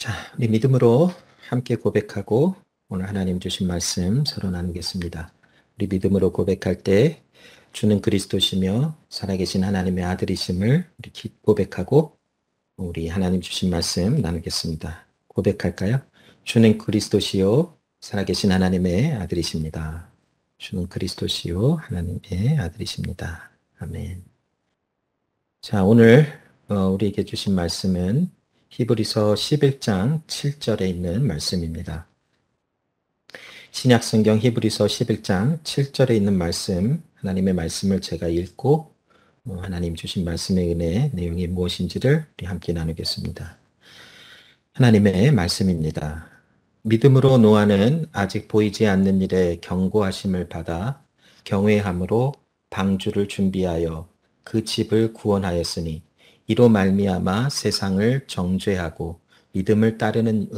자, 우리 믿음으로 함께 고백하고 오늘 하나님 주신 말씀 서로 나누겠습니다. 우리 믿음으로 고백할 때 주는 그리스도시며 살아계신 하나님의 아들이심을 우리 고백하고 우리 하나님 주신 말씀 나누겠습니다. 고백할까요? 주는 그리스도시요 살아계신 하나님의 아들이십니다. 주는 그리스도시요 하나님의 아들이십니다. 아멘. 자, 오늘 우리에게 주신 말씀은 히브리서 11장 7절에 있는 말씀입니다. 신약성경 히브리서 11장 7절에 있는 말씀, 하나님의 말씀을 제가 읽고 하나님 주신 말씀의 은혜 내용이 무엇인지를 우리 함께 나누겠습니다. 하나님의 말씀입니다. 믿음으로 노아는 아직 보이지 않는 일에 경고하심을 받아 경외함으로 방주를 준비하여 그 집을 구원하였으니 이로 말미암아 세상을 정죄하고 믿음을 따르는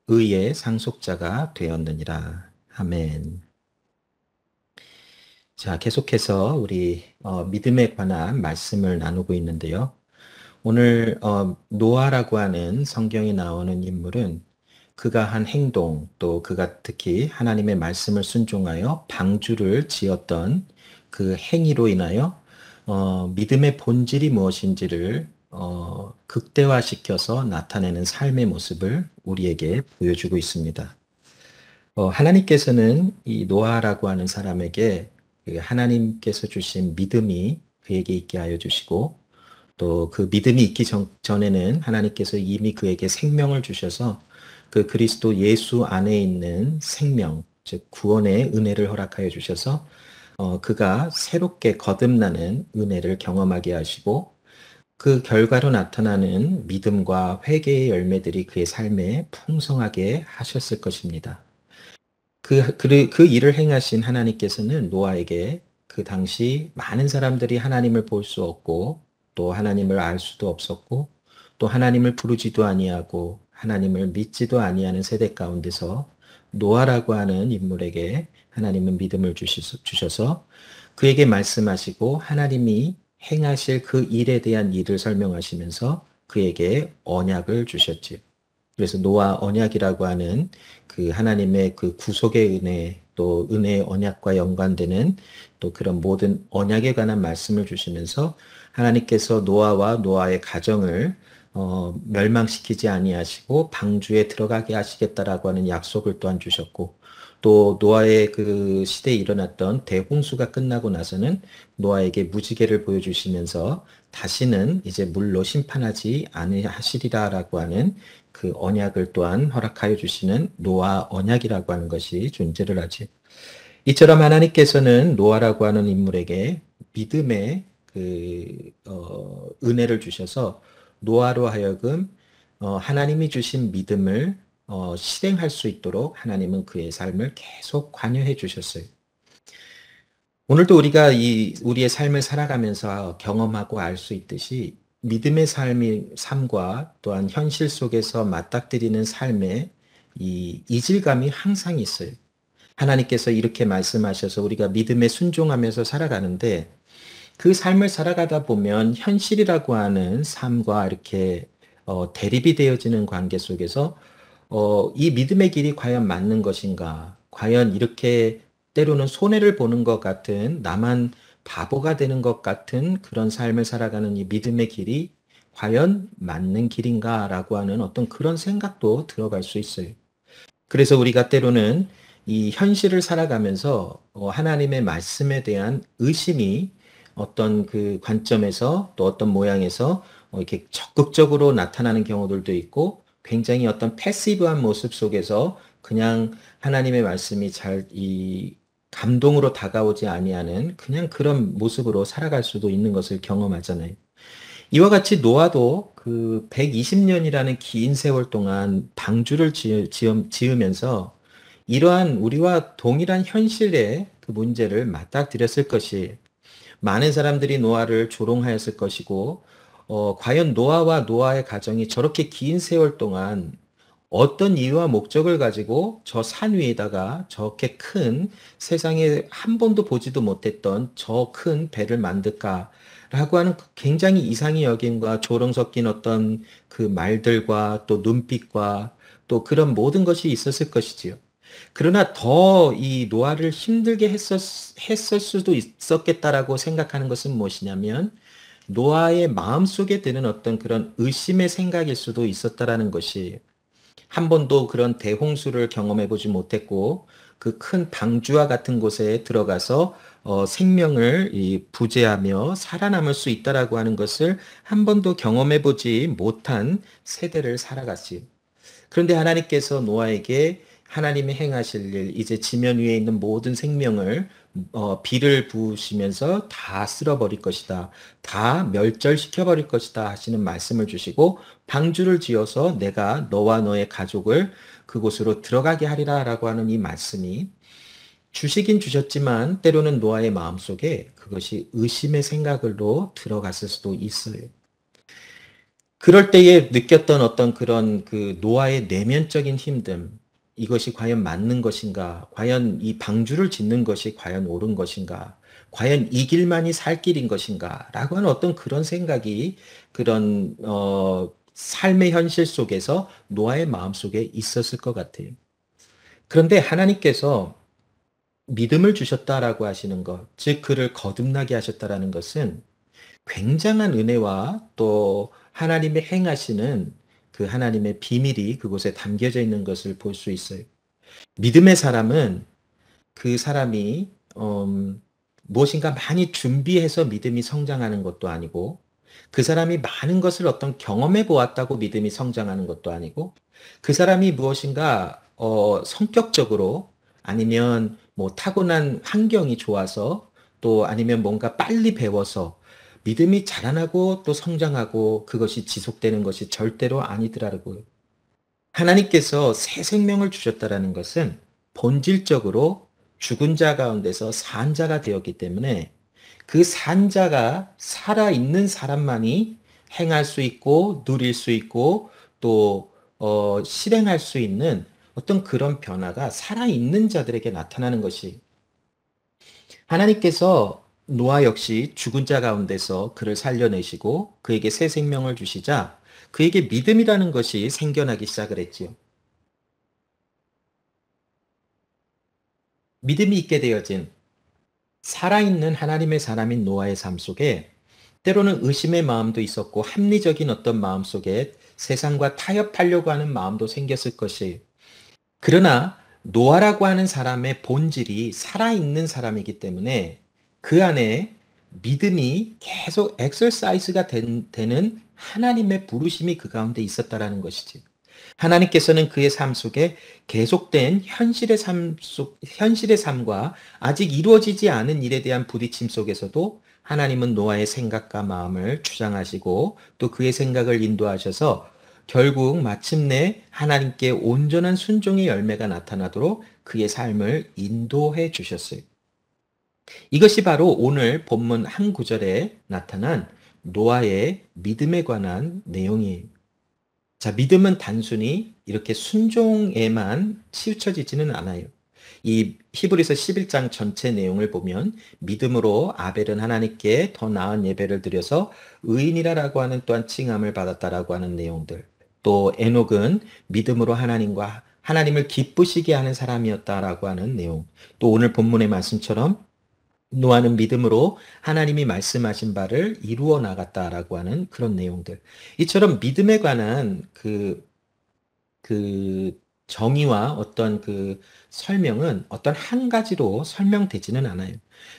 의의 상속자가 되었느니라. 아멘. 자, 계속해서 우리 믿음에 관한 말씀을 나누고 있는데요. 오늘 노아라고 하는 성경에 나오는 인물은 그가 한 행동, 또 그가 특히 하나님의 말씀을 순종하여 방주를 지었던 그 행위로 인하여 믿음의 본질이 무엇인지를 극대화시켜서 나타내는 삶의 모습을 우리에게 보여주고 있습니다. 하나님께서는 이 노아라고 하는 사람에게 그 하나님께서 주신 믿음이 그에게 있게 하여 주시고 또 그 믿음이 있기 전에는 하나님께서 이미 그에게 생명을 주셔서 그 그리스도 예수 안에 있는 생명, 즉 구원의 은혜를 허락하여 주셔서 그가 새롭게 거듭나는 은혜를 경험하게 하시고 그 결과로 나타나는 믿음과 회개의 열매들이 그의 삶에 풍성하게 하셨을 것입니다. 그 일을 행하신 하나님께서는 노아에게 그 당시 많은 사람들이 하나님을 볼 수 없고 또 하나님을 알 수도 없었고 또 하나님을 부르지도 아니하고 하나님을 믿지도 아니하는 세대 가운데서 노아라고 하는 인물에게 하나님은 믿음을 주셔서 그에게 말씀하시고 하나님이 행하실 그 일에 대한 일을 설명하시면서 그에게 언약을 주셨지요. 그래서 노아 언약이라고 하는 그 하나님의 그 구속의 은혜 또 은혜의 언약과 연관되는 또 그런 모든 언약에 관한 말씀을 주시면서 하나님께서 노아와 노아의 가정을 멸망시키지 아니하시고 방주에 들어가게 하시겠다라고 하는 약속을 또한 주셨고 또 노아의 그 시대에 일어났던 대홍수가 끝나고 나서는 노아에게 무지개를 보여주시면서 다시는 이제 물로 심판하지 아니하시리라라고 하는 그 언약을 또한 허락하여 주시는 노아 언약이라고 하는 것이 존재를 하지. 이처럼 하나님께서는 노아라고 하는 인물에게 믿음의 은혜를 주셔서 노아로 하여금 하나님이 주신 믿음을 실행할 수 있도록 하나님은 그의 삶을 계속 관여해 주셨어요. 오늘도 우리가 우리의 삶을 살아가면서 경험하고 알 수 있듯이 믿음의 삶과 또한 현실 속에서 맞닥뜨리는 삶의 이 이질감이 항상 있어요. 하나님께서 이렇게 말씀하셔서 우리가 믿음에 순종하면서 살아가는데 그 삶을 살아가다 보면 현실이라고 하는 삶과 이렇게 대립이 되어지는 관계 속에서 이 믿음의 길이 과연 맞는 것인가? 과연 이렇게 때로는 손해를 보는 것 같은 나만 바보가 되는 것 같은 그런 삶을 살아가는 이 믿음의 길이 과연 맞는 길인가라고 하는 어떤 그런 생각도 들어갈 수 있어요. 그래서 우리가 때로는 이 현실을 살아가면서 하나님의 말씀에 대한 의심이 어떤 그 관점에서 또 어떤 모양에서 이렇게 적극적으로 나타나는 경우들도 있고 굉장히 어떤 패시브한 모습 속에서 그냥 하나님의 말씀이 이 감동으로 다가오지 아니하는 그냥 그런 모습으로 살아갈 수도 있는 것을 경험하잖아요. 이와 같이 노아도 그 120년이라는 긴 세월 동안 방주를 지으면서 이러한 우리와 동일한 현실의 그 문제를 맞닥뜨렸을 것이 많은 사람들이 노아를 조롱하였을 것이고 과연 노아와 노아의 가정이 저렇게 긴 세월 동안 어떤 이유와 목적을 가지고 저 산 위에다가 저렇게 큰 세상에 한 번도 보지도 못했던 저 큰 배를 만들까 라고 하는 굉장히 이상의 여김과 조롱 섞인 어떤 그 말들과 또 눈빛과 또 그런 모든 것이 있었을 것이지요. 그러나 더 이 노아를 힘들게 했을 수도 있었겠다라고 생각하는 것은 무엇이냐면 노아의 마음속에 드는 어떤 그런 의심의 생각일 수도 있었다라는 것이 한 번도 그런 대홍수를 경험해 보지 못했고 그 큰 방주와 같은 곳에 들어가서 생명을 부재하며 살아남을 수 있다라고 하는 것을 한 번도 경험해 보지 못한 세대를 살아갔지요. 그런데 하나님께서 노아에게 하나님이 행하실 일, 이제 지면 위에 있는 모든 생명을 비를 부으시면서 다 쓸어버릴 것이다. 다 멸절시켜버릴 것이다 하시는 말씀을 주시고 방주를 지어서 내가 너와 너의 가족을 그곳으로 들어가게 하리라 라고 하는 이 말씀이 주시긴 주셨지만 때로는 노아의 마음속에 그것이 의심의 생각으로 들어갔을 수도 있어요. 그럴 때에 느꼈던 어떤 그런 그 노아의 내면적인 힘듦, 이것이 과연 맞는 것인가? 과연 이 방주를 짓는 것이 과연 옳은 것인가? 과연 이 길만이 살 길인 것인가? 라고 하는 어떤 그런 생각이 그런, 삶의 현실 속에서 노아의 마음 속에 있었을 것 같아요. 그런데 하나님께서 믿음을 주셨다라고 하시는 것, 즉, 그를 거듭나게 하셨다라는 것은 굉장한 은혜와 또 하나님의 행하시는 그 하나님의 비밀이 그곳에 담겨져 있는 것을 볼 수 있어요. 믿음의 사람은 그 사람이 무엇인가 많이 준비해서 믿음이 성장하는 것도 아니고 그 사람이 많은 것을 어떤 경험해 보았다고 믿음이 성장하는 것도 아니고 그 사람이 무엇인가 성격적으로 아니면 뭐 타고난 환경이 좋아서 또 아니면 뭔가 빨리 배워서 믿음이 자라나고 또 성장하고 그것이 지속되는 것이 절대로 아니더라고요. 하나님께서 새 생명을 주셨다라는 것은 본질적으로 죽은 자 가운데서 산 자가 되었기 때문에 그 산 자가 살아있는 사람만이 행할 수 있고 누릴 수 있고 또 실행할 수 있는 어떤 그런 변화가 살아있는 자들에게 나타나는 것이 하나님께서 노아 역시 죽은 자 가운데서 그를 살려내시고 그에게 새 생명을 주시자 그에게 믿음이라는 것이 생겨나기 시작을 했지요. 믿음이 있게 되어진 살아있는 하나님의 사람인 노아의 삶 속에 때로는 의심의 마음도 있었고 합리적인 어떤 마음 속에 세상과 타협하려고 하는 마음도 생겼을 것이 그러나 노아라고 하는 사람의 본질이 살아있는 사람이기 때문에 그 안에 믿음이 계속 엑설사이즈가 되는 하나님의 부르심이 그 가운데 있었다라는 것이지. 하나님께서는 그의 삶 속에 계속된 현실의 삶과 아직 이루어지지 않은 일에 대한 부딪힘 속에서도 하나님은 노아의 생각과 마음을 주장하시고 또 그의 생각을 인도하셔서 결국 마침내 하나님께 온전한 순종의 열매가 나타나도록 그의 삶을 인도해 주셨어요. 이것이 바로 오늘 본문 한 구절에 나타난 노아의 믿음에 관한 내용이에요. 자, 믿음은 단순히 이렇게 순종에만 치우쳐지지는 않아요. 이 히브리서 11장 전체 내용을 보면 믿음으로 아벨은 하나님께 더 나은 예배를 드려서 의인이라고 하는 또한 칭함을 받았다라고 하는 내용들. 또 에녹은 믿음으로 하나님을 기쁘시게 하는 사람이었다라고 하는 내용. 또 오늘 본문의 말씀처럼 노아는 믿음으로 하나님이 말씀하신 바를 이루어 나갔다라고 하는 그런 내용들. 이처럼 믿음에 관한 그 정의와 어떤 그 설명은 어떤 한 가지로 설명되지는 않아요.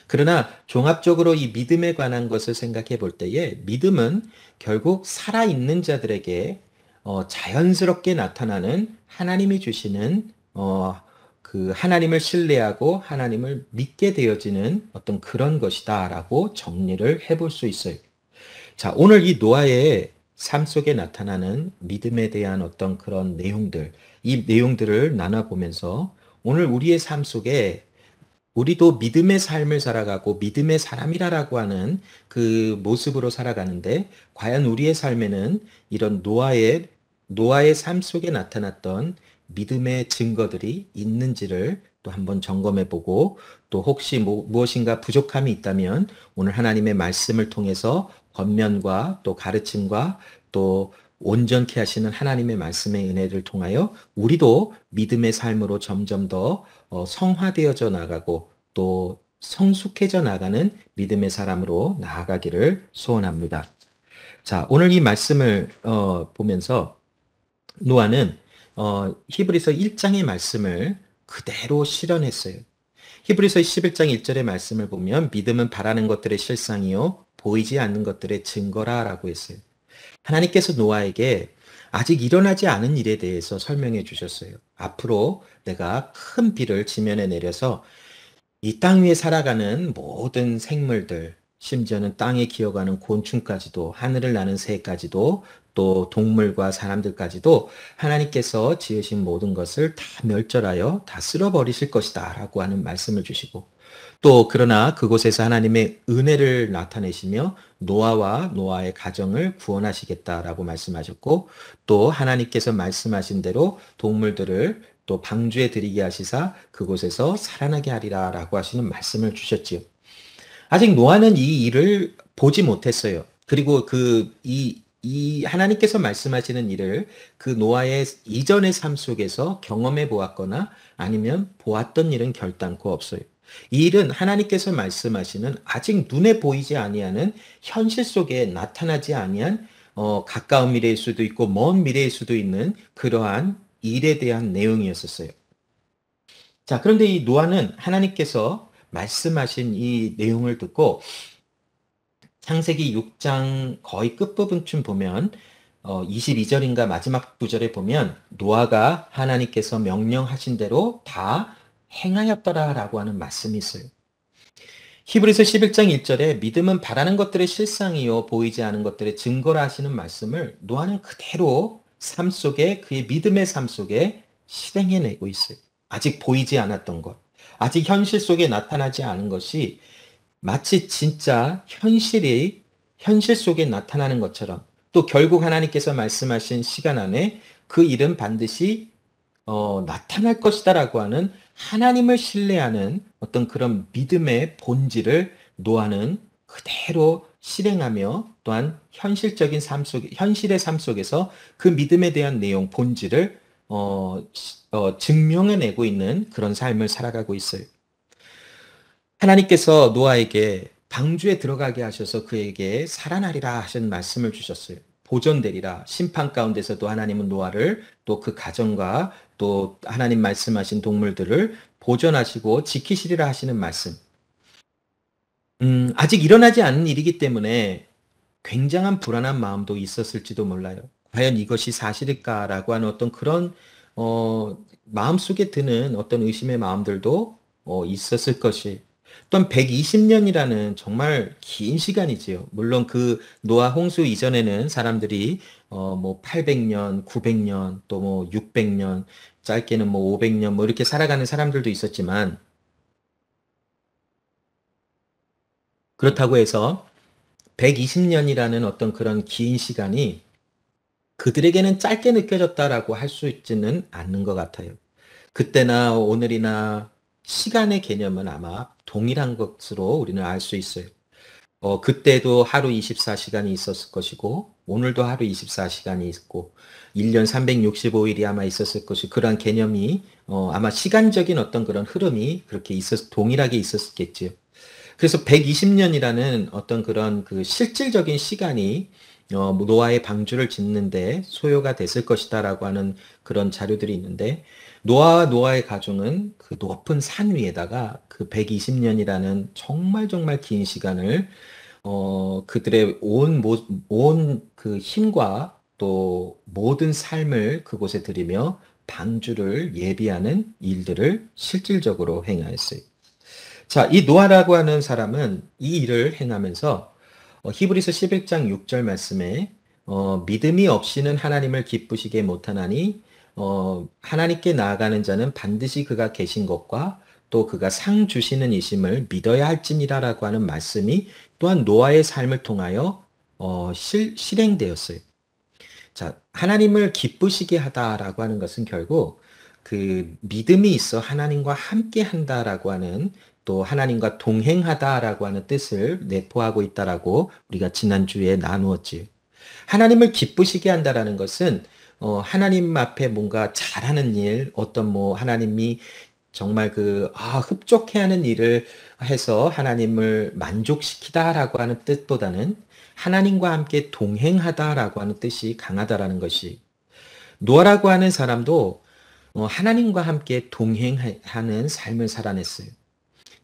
그러나 종합적으로 이 믿음에 관한 것을 생각해 볼 때에 믿음은 결국 살아있는 자들에게 자연스럽게 나타나는 하나님이 주시는 그 하나님을 신뢰하고 하나님을 믿게 되어지는 어떤 그런 것이다라고 정리를 해볼 수 있어요. 자, 오늘 이 노아의 삶 속에 나타나는 믿음에 대한 어떤 그런 내용들, 이 내용들을 나눠보면서 오늘 우리의 삶 속에 우리도 믿음의 삶을 살아가고 믿음의 사람이라고 하는 그 모습으로 살아가는데 과연 우리의 삶에는 이런 노아의 삶 속에 나타났던 믿음의 증거들이 있는지를 또 한번 점검해 보고 또 혹시 무엇인가 부족함이 있다면 오늘 하나님의 말씀을 통해서 권면과 또 가르침과 또 온전케 하시는 하나님의 말씀의 은혜를 통하여 우리도 믿음의 삶으로 점점 더 성화되어져 나가고 또 성숙해져 나가는 믿음의 사람으로 나아가기를 소원합니다. 자, 오늘 이 말씀을 보면서 노아는 히브리서 1장의 말씀을 그대로 실현했어요. 히브리서 11장 1절의 말씀을 보면 믿음은 바라는 것들의 실상이요 보이지 않는 것들의 증거라라고 했어요. 하나님께서 노아에게 아직 일어나지 않은 일에 대해서 설명해 주셨어요. 앞으로 내가 큰 비를 지면에 내려서 이 땅 위에 살아가는 모든 생물들, 심지어는 땅에 기어가는 곤충까지도, 하늘을 나는 새까지도, 또 동물과 사람들까지도 하나님께서 지으신 모든 것을 다 멸절하여 다 쓸어버리실 것이다 라고 하는 말씀을 주시고, 또 그러나 그곳에서 하나님의 은혜를 나타내시며 노아와 노아의 가정을 구원하시겠다라고 말씀하셨고, 또 하나님께서 말씀하신 대로 동물들을 또 방주에 들이게 하시사 그곳에서 살아나게 하리라라고 하시는 말씀을 주셨지요. 아직 노아는 이 일을 보지 못했어요. 그리고 이 하나님께서 말씀하시는 일을 그 노아의 이전의 삶 속에서 경험해 보았거나 아니면 보았던 일은 결단코 없어요. 이 일은 하나님께서 말씀하시는 아직 눈에 보이지 아니하는 현실 속에 나타나지 아니한 가까운 미래일 수도 있고 먼 미래일 수도 있는 그러한 일에 대한 내용이었었어요. 자, 그런데 이 노아는 하나님께서 말씀하신 이 내용을 듣고 창세기 6장 거의 끝부분쯤 보면 22절인가 마지막 구절에 보면 노아가 하나님께서 명령하신 대로 다 행하였더라라고 하는 말씀이 있어요. 히브리서 11장 1절에 믿음은 바라는 것들의 실상이요 보이지 않은 것들의 증거라 하시는 말씀을 노아는 그대로 삶 속에 그의 믿음의 삶 속에 실행해내고 있어요. 아직 보이지 않았던 것, 아직 현실 속에 나타나지 않은 것이 마치 진짜 현실 속에 나타나는 것처럼 또 결국 하나님께서 말씀하신 시간 안에 그 일은 반드시 나타날 것이다라고 하는 하나님을 신뢰하는 어떤 그런 믿음의 본질을 노아는 그대로 실행하며 또한 현실적인 현실의 삶 속에서 그 믿음에 대한 내용, 본질을 증명해내고 있는 그런 삶을 살아가고 있어요. 하나님께서 노아에게 방주에 들어가게 하셔서 그에게 살아나리라 하신 말씀을 주셨어요. 보존되리라. 심판 가운데서도 하나님은 노아를 또 그 가정과 또 하나님 말씀하신 동물들을 보존하시고 지키시리라 하시는 말씀. 아직 일어나지 않은 일이기 때문에 굉장한 불안한 마음도 있었을지도 몰라요. 과연 이것이 사실일까라고 하는 어떤 그런 마음속에 드는 어떤 의심의 마음들도 있었을 것이. 또한 120년이라는 정말 긴 시간이지요. 물론 그 노아 홍수 이전에는 사람들이 뭐 800년, 900년, 또 뭐 600년, 짧게는 뭐 500년 뭐 이렇게 살아가는 사람들도 있었지만 그렇다고 해서 120년이라는 어떤 그런 긴 시간이 그들에게는 짧게 느껴졌다라고 할 수 있지는 않는 것 같아요. 그때나 오늘이나 시간의 개념은 아마 동일한 것으로 우리는 알 수 있어요. 그때도 하루 24시간이 있었을 것이고, 오늘도 하루 24시간이 있고, 1년 365일이 아마 있었을 것이, 그러한 개념이, 아마 시간적인 어떤 그런 흐름이 그렇게 동일하게 있었겠지요. 그래서 120년이라는 어떤 그런 그 실질적인 시간이 노아의 방주를 짓는데 소요가 됐을 것이다라고 하는 그런 자료들이 있는데 노아와 노아의 가족은 그 높은 산 위에다가 그 120년이라는 정말 정말 긴 시간을 그들의 온 그 힘과 또 모든 삶을 그곳에 들이며 방주를 예비하는 일들을 실질적으로 행하였어요. 자, 이 노아라고 하는 사람은 이 일을 행하면서 히브리서 11장 6절 말씀에 믿음이 없이는 하나님을 기쁘시게 못하나니 하나님께 나아가는 자는 반드시 그가 계신 것과 또 그가 상 주시는 이심을 믿어야 할지니라라고 하는 말씀이 또한 노아의 삶을 통하여 실행되었어요. 자, 하나님을 기쁘시게 하다라고 하는 것은 결국 그 믿음이 있어 하나님과 함께 한다라고 하는, 또 하나님과 동행하다라고 하는 뜻을 내포하고 있다라고 우리가 지난주에 나누었지요. 하나님을 기쁘시게 한다라는 것은 하나님 앞에 뭔가 잘하는 일, 어떤 뭐 하나님이 정말 흡족해 하는 일을 해서 하나님을 만족시키다라고 하는 뜻보다는 하나님과 함께 동행하다라고 하는 뜻이 강하다라는 것이, 노아라고 하는 사람도 하나님과 함께 동행하는 삶을 살아냈어요.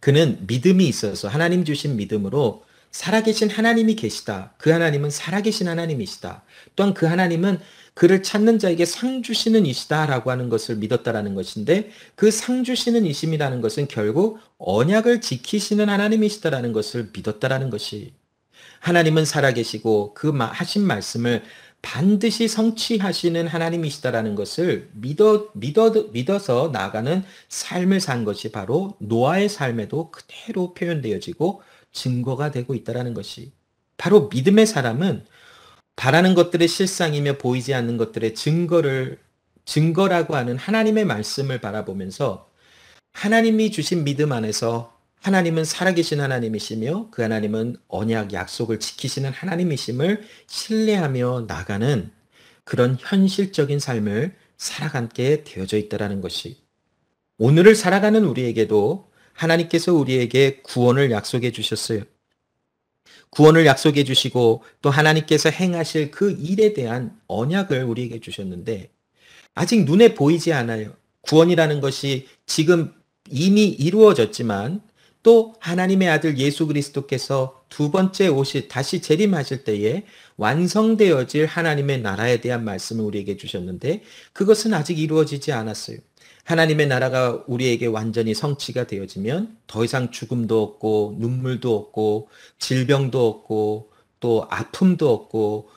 그는 믿음이 있어서 하나님 주신 믿음으로 살아계신 하나님이 계시다. 그 하나님은 살아계신 하나님이시다. 또한 그 하나님은 그를 찾는 자에게 상 주시는 이시다라고 하는 것을 믿었다라는 것인데, 그 상 주시는 이심이라는 것은 결국 언약을 지키시는 하나님이시다라는 것을 믿었다라는 것이, 하나님은 살아계시고 그 하신 말씀을 반드시 성취하시는 하나님이시다라는 것을 믿어서 나아가는 삶을 산 것이 바로 노아의 삶에도 그대로 표현되어지고 증거가 되고 있다라는 것이, 바로 믿음의 사람은 바라는 것들의 실상이며 보이지 않는 것들의 증거라고 하는 하나님의 말씀을 바라보면서, 하나님이 주신 믿음 안에서 하나님은 살아계신 하나님이시며 그 하나님은 언약 약속을 지키시는 하나님이심을 신뢰하며 나가는 그런 현실적인 삶을 살아가게 되어져 있다는 것이, 오늘을 살아가는 우리에게도 하나님께서 우리에게 구원을 약속해 주셨어요. 구원을 약속해 주시고 또 하나님께서 행하실 그 일에 대한 언약을 우리에게 주셨는데, 아직 눈에 보이지 않아요. 구원이라는 것이 지금 이미 이루어졌지만, 또 하나님의 아들 예수 그리스도께서 두 번째 다시 재림하실 때에 완성되어질 하나님의 나라에 대한 말씀을 우리에게 주셨는데, 그것은 아직 이루어지지 않았어요. 하나님의 나라가 우리에게 완전히 성취가 되어지면 더 이상 죽음도 없고 눈물도 없고 질병도 없고 또 아픔도 없고,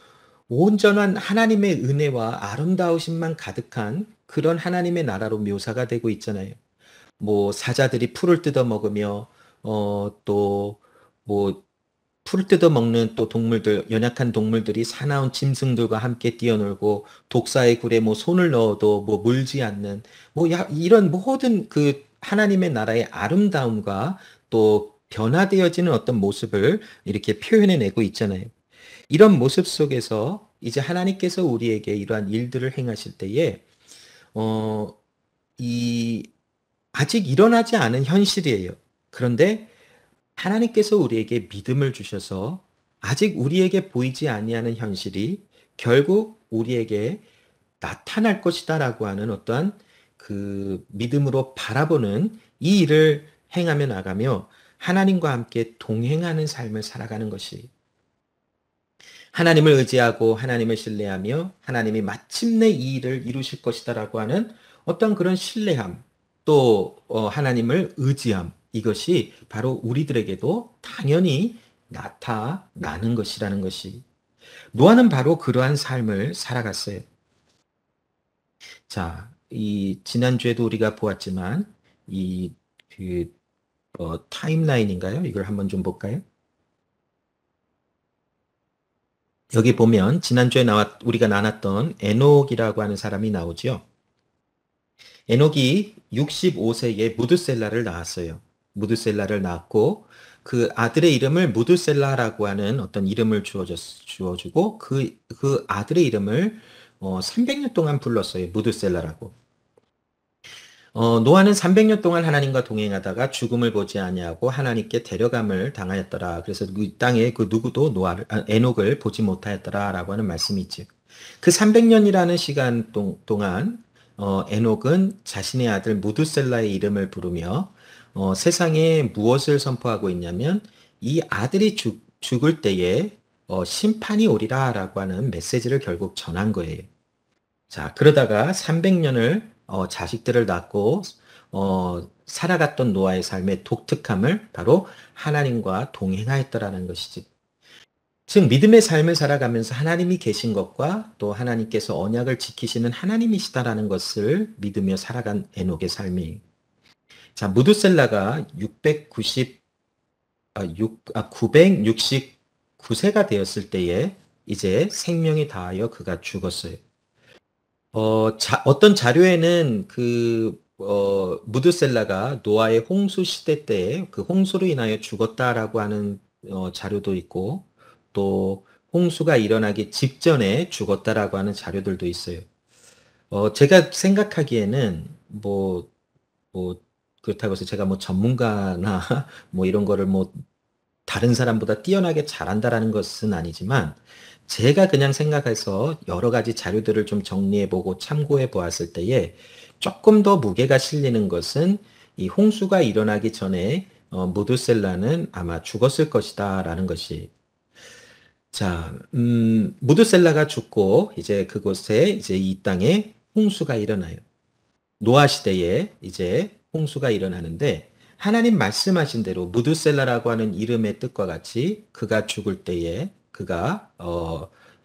온전한 하나님의 은혜와 아름다우심만 가득한 그런 하나님의 나라로 묘사가 되고 있잖아요. 뭐 사자들이 풀을 뜯어 먹으며 또 뭐 풀을 뜯어 먹는 또 동물들, 연약한 동물들이 사나운 짐승들과 함께 뛰어놀고, 독사의 굴에 뭐 손을 넣어도 뭐 물지 않는, 이런 모든 그 하나님의 나라의 아름다움과 또 변화되어지는 어떤 모습을 이렇게 표현해내고 있잖아요. 이런 모습 속에서 이제 하나님께서 우리에게 이러한 일들을 행하실 때에 어, 이 아직 일어나지 않은 현실이에요. 그런데 하나님께서 우리에게 믿음을 주셔서 아직 우리에게 보이지 아니하는 현실이 결국 우리에게 나타날 것이다라고 하는 어떠한 그 믿음으로 바라보는 이 일을 행하며 나가며 하나님과 함께 동행하는 삶을 살아가는 것이, 하나님을 의지하고 하나님을 신뢰하며 하나님이 마침내 이 일을 이루실 것이다라고 하는 어떤 그런 신뢰함, 또 하나님을 의지함, 이것이 바로 우리들에게도 당연히 나타나는 것이라는 것이, 노아는 바로 그러한 삶을 살아갔어요. 자, 이 지난주에도 우리가 보았지만 이그 타임라인인가요? 이걸 한번 좀 볼까요? 여기 보면 지난주에 우리가 나눴던 에녹이라고 하는 사람이 나오죠. 에녹이 65세에 무드셀라를 낳았어요. 무드셀라를 낳았고 그 아들의 이름을 무드셀라라고 하는 어떤 이름을 주어주고 그 아들의 이름을 300년 동안 불렀어요. 무드셀라라고. 노아는 300년 동안 하나님과 동행하다가 죽음을 보지 아니하고 하나님께 데려감을 당하였더라. 그래서 그 땅에 그 누구도 에녹을 보지 못하였더라라고 하는 말씀이 있죠. 그 300년이라는 시간 동안 에녹은 자신의 아들 무드셀라의 이름을 부르며 세상에 무엇을 선포하고 있냐면, 이 아들이 죽을 때에 심판이 오리라라고 하는 메시지를 결국 전한 거예요. 자, 그러다가 300년을 자식들을 낳고 살아갔던 노아의 삶의 독특함을 바로 하나님과 동행하였더라는 것이지. 즉 믿음의 삶을 살아가면서 하나님이 계신 것과 또 하나님께서 언약을 지키시는 하나님이시다라는 것을 믿으며 살아간 에녹의 삶이, 자, 무드셀라가 969세가 되었을 때에 이제 생명이 다하여 그가 죽었어요. 어떤 자료에는 무드셀라가 노아의 홍수 시대 때에 그 홍수로 인하여 죽었다라고 하는 자료도 있고, 또 홍수가 일어나기 직전에 죽었다라고 하는 자료들도 있어요. 제가 생각하기에는 뭐, 그렇다고 해서 제가 뭐 전문가나 뭐 이런 거를 뭐 다른 사람보다 뛰어나게 잘한다라는 것은 아니지만, 제가 그냥 생각해서 여러 가지 자료들을 좀 정리해보고 참고해 보았을 때에 조금 더 무게가 실리는 것은 이 홍수가 일어나기 전에 무드셀라는 아마 죽었을 것이다라는 것이. 자, 무드셀라가 죽고 이제 그곳에 이제 이 땅에 홍수가 일어나요. 노아 시대에 이제 홍수가 일어나는데, 하나님 말씀하신 대로 무드셀라라고 하는 이름의 뜻과 같이 그가 죽을 때에 그가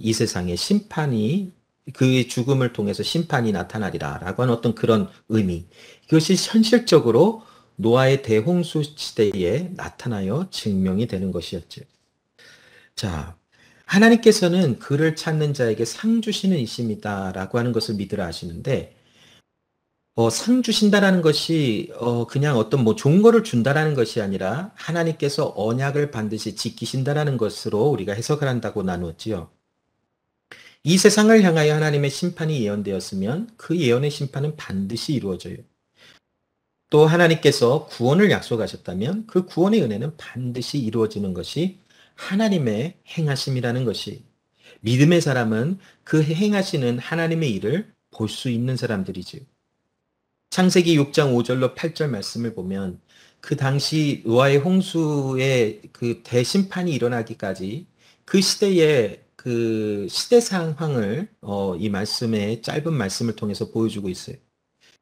이 세상에 심판이, 그의 죽음을 통해서 심판이 나타나리라라고 하는 어떤 그런 의미, 이것이 현실적으로 노아의 대홍수 시대에 나타나여 증명이 되는 것이었죠. 자, 하나님께서는 그를 찾는 자에게 상 주시는 이심이다라고 하는 것을 믿으라 하시는데, 상 주신다라는 것이 그냥 어떤 뭐 좋은 거를 준다라는 것이 아니라 하나님께서 언약을 반드시 지키신다라는 것으로 우리가 해석을 한다고 나누었지요. 이 세상을 향하여 하나님의 심판이 예언되었으면 그 예언의 심판은 반드시 이루어져요. 또 하나님께서 구원을 약속하셨다면 그 구원의 은혜는 반드시 이루어지는 것이 하나님의 행하심이라는 것이, 믿음의 사람은 그 행하시는 하나님의 일을 볼 수 있는 사람들이지요. 창세기 6장 5절로 8절 말씀을 보면, 그 당시 노아의 홍수의 그 대심판이 일어나기까지 그 시대의 그 시대 상황을 이 말씀의 짧은 말씀을 통해서 보여주고 있어요.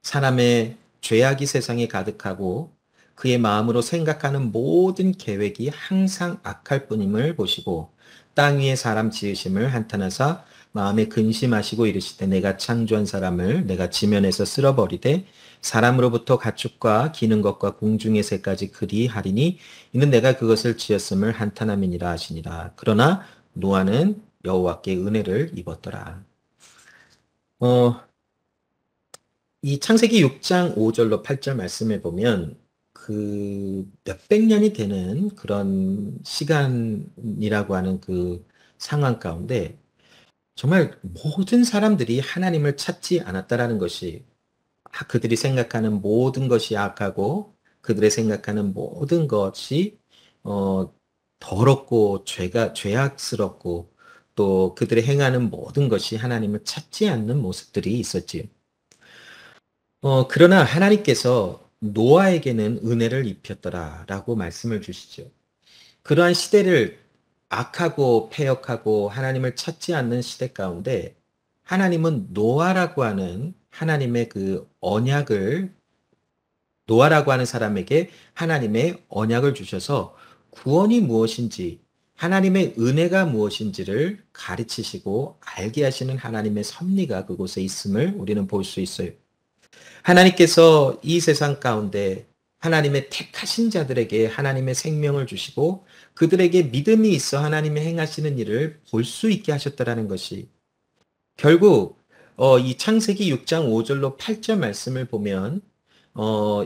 사람의 죄악이 세상에 가득하고 그의 마음으로 생각하는 모든 계획이 항상 악할 뿐임을 보시고, 땅 위에 사람 지으심을 한탄하사 마음에 근심하시고 이르시되 내가 창조한 사람을 내가 지면에서 쓸어버리되 사람으로부터 가축과 기는 것과 공중의 새까지 그리하리니 이는 내가 그것을 지었음을 한탄함이니라 하시니라. 그러나 노아는 여호와께 은혜를 입었더라. 어, 이 창세기 6장 5절로 8절 말씀을 보면 그 몇백 년이 되는 그런 시간이라고 하는 그 상황 가운데 정말 모든 사람들이 하나님을 찾지 않았다라는 것이, 그들이 생각하는 모든 것이 악하고 그들의 생각하는 모든 것이 어, 더럽고 죄악스럽고 또 그들의 행하는 모든 것이 하나님을 찾지 않는 모습들이 있었지요. 그러나 하나님께서 노아에게는 은혜를 입혔더라라고 말씀을 주시죠. 그러한 시대를, 악하고 패역하고 하나님을 찾지 않는 시대 가운데 하나님은 노아라고 하는 하나님의 그 언약을, 노아라고 하는 사람에게 하나님의 언약을 주셔서 구원이 무엇인지, 하나님의 은혜가 무엇인지를 가르치시고 알게 하시는 하나님의 섭리가 그곳에 있음을 우리는 볼 수 있어요. 하나님께서 이 세상 가운데 하나님의 택하신 자들에게 하나님의 생명을 주시고 그들에게 믿음이 있어 하나님의 행하시는 일을 볼 수 있게 하셨다라는 것이, 결국 이 창세기 6장 5절로 8절 말씀을 보면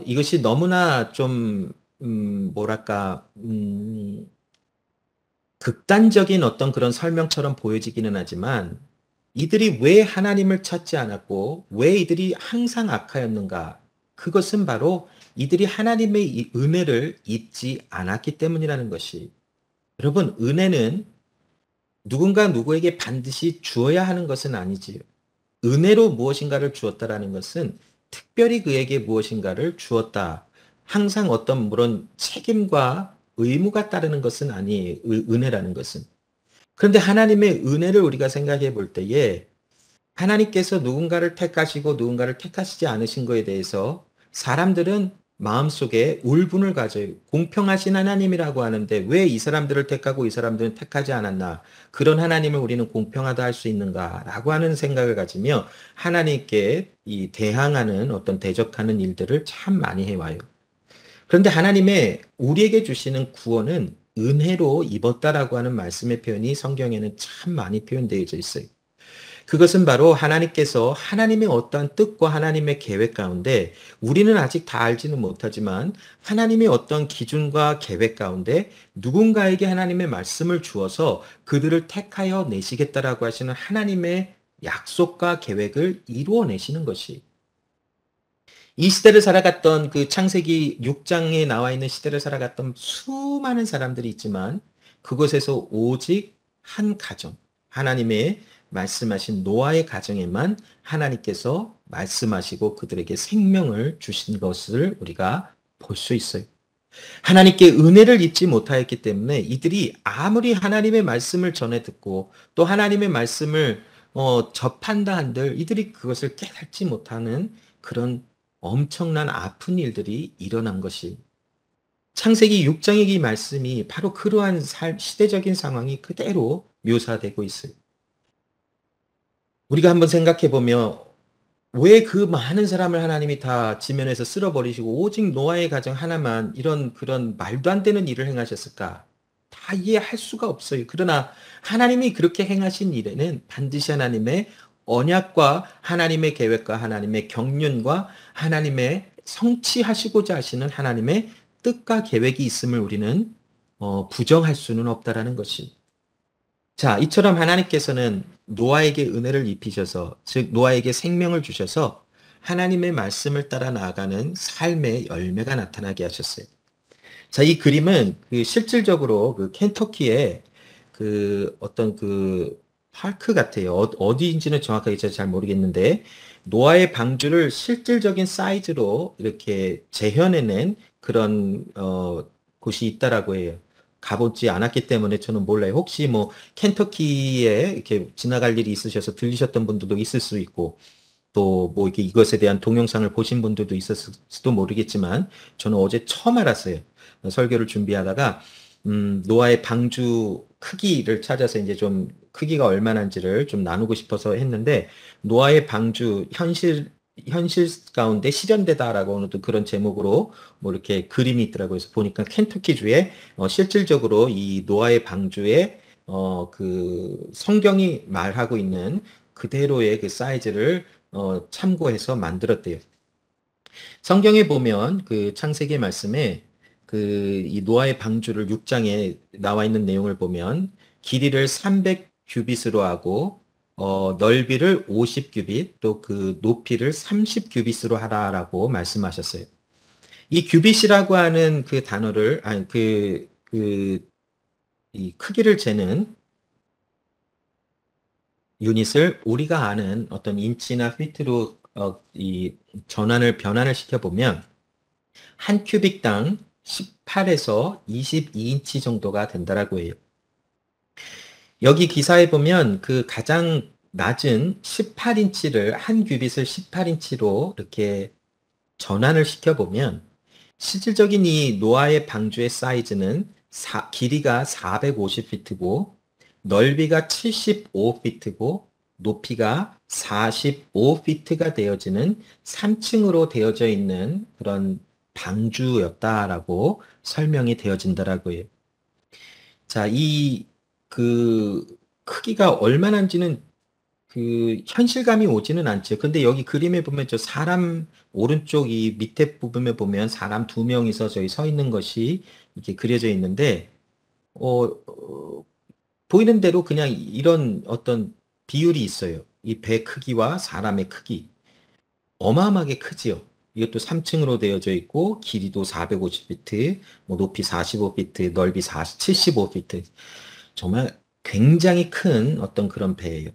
이것이 너무나 좀 뭐랄까 극단적인 어떤 그런 설명처럼 보여지기는 하지만, 이들이 왜 하나님을 찾지 않았고 왜 이들이 항상 악하였는가? 그것은 바로 이들이 하나님의 이 은혜를 입지 않았기 때문이라는 것이. 여러분, 은혜는 누군가 누구에게 반드시 주어야 하는 것은 아니지요. 은혜로 무엇인가를 주었다라는 것은 특별히 그에게 무엇인가를 주었다. 항상 어떤 물론 책임과 의무가 따르는 것은 아니에요. 은혜라는 것은. 그런데 하나님의 은혜를 우리가 생각해 볼 때에 하나님께서 누군가를 택하시고 누군가를 택하시지 않으신 것에 대해서 사람들은 마음속에 울분을 가져요. 공평하신 하나님이라고 하는데 왜 이 사람들을 택하고 이 사람들은 택하지 않았나? 그런 하나님을 우리는 공평하다 할 수 있는가라고 하는 생각을 가지며 하나님께 이 대항하는 어떤 대적하는 일들을 참 많이 해와요. 그런데 하나님의 우리에게 주시는 구원은 은혜로 입었다라고 하는 말씀의 표현이 성경에는 참 많이 표현되어 있어요. 그것은 바로 하나님께서 하나님의 어떠한 뜻과 하나님의 계획 가운데 우리는 아직 다 알지는 못하지만 하나님의 어떤 기준과 계획 가운데 누군가에게 하나님의 말씀을 주어서 그들을 택하여 내시겠다라고 하시는 하나님의 약속과 계획을 이루어내시는 것이 이 시대를 살아갔던 그 창세기 6장에 나와 있는 시대를 살아갔던 수많은 사람들이 있지만 그곳에서 오직 한 가정, 하나님의 말씀하신 노아의 가정에만 하나님께서 말씀하시고 그들에게 생명을 주신 것을 우리가 볼 수 있어요. 하나님께 은혜를 입지 못하였기 때문에 이들이 아무리 하나님의 말씀을 전해 듣고 또 하나님의 말씀을 접한다 한들 이들이 그것을 깨닫지 못하는 그런 엄청난 아픈 일들이 일어난 것이 창세기 6장의 이 말씀이 바로 그러한 시대적인 상황이 그대로 묘사되고 있어요. 우리가 한번 생각해 보면 왜 그 많은 사람을 하나님이 다 지면에서 쓸어버리시고 오직 노아의 가정 하나만 이런 그런 말도 안 되는 일을 행하셨을까? 다 이해할 수가 없어요. 그러나 하나님이 그렇게 행하신 일에는 반드시 하나님의 언약과 하나님의 계획과 하나님의 경륜과 하나님의 성취하시고자 하시는 하나님의 뜻과 계획이 있음을 우리는 부정할 수는 없다라는 것이. 자, 이처럼 하나님께서는 노아에게 은혜를 입히셔서, 즉 노아에게 생명을 주셔서 하나님의 말씀을 따라 나아가는 삶의 열매가 나타나게 하셨어요. 자, 이 그림은 그 실질적으로 그 켄터키의 그 어떤 그 파크 같아요. 어디인지는 정확하게 제가 잘 모르겠는데 노아의 방주를 실질적인 사이즈로 이렇게 재현해낸 그런 곳이 있다라고 해요. 가보지 않았기 때문에 저는 몰라요. 혹시 뭐 켄터키에 이렇게 지나갈 일이 있으셔서 들리셨던 분들도 있을 수 있고 또 뭐 이게 이것에 대한 동영상을 보신 분들도 있었을지도 모르겠지만 저는 어제 처음 알았어요. 설교를 준비하다가 노아의 방주 크기를 찾아서 이제 좀 크기가 얼마나인지를 좀 나누고 싶어서 했는데 노아의 방주 현실 가운데 실현되다라고 하는 또 그런 제목으로 뭐 이렇게 그림이 있더라고요. 그래서 보니까 켄터키주에 실질적으로 이 노아의 방주에 그 성경이 말하고 있는 그대로의 그 사이즈를 참고해서 만들었대요. 성경에 보면 그 창세기 말씀에 그 이 노아의 방주를 6장에 나와 있는 내용을 보면 길이를 300 규빗으로 하고 넓이를 50 규빗 또 그 높이를 30 규빗으로 하라라고 말씀하셨어요. 이 규빗이라고 하는 그 단어를 아니 이 크기를 재는 유닛을 우리가 아는 어떤 인치나 피트로 이 변환을 시켜보면 한 큐빅당 18에서 22인치 정도가 된다라고 해요. 여기 기사에 보면 그 가장 낮은 18인치를 한 규빗을 18인치로 이렇게 전환을 시켜보면 실질적인 이 노아의 방주의 사이즈는 길이가 450피트고 넓이가 75피트고 높이가 45피트가 되어지는 3층으로 되어져 있는 그런 방주였다라고 설명이 되어진다라고 해요. 자, 그 크기가 얼마나인지는 그 현실감이 오지는 않죠. 근데 여기 그림에 보면 저 사람 오른쪽 이 밑에 부분에 보면 사람 두 명이서 저기 서 있는 것이 이렇게 그려져 있는데 보이는 대로 그냥 이런 어떤 비율이 있어요. 이 배 크기와 사람의 크기. 어마어마하게 크지요. 이것도 3층으로 되어져 있고 길이도 450피트, 뭐 높이 45피트, 넓이 75피트. 정말 굉장히 큰 어떤 그런 배예요.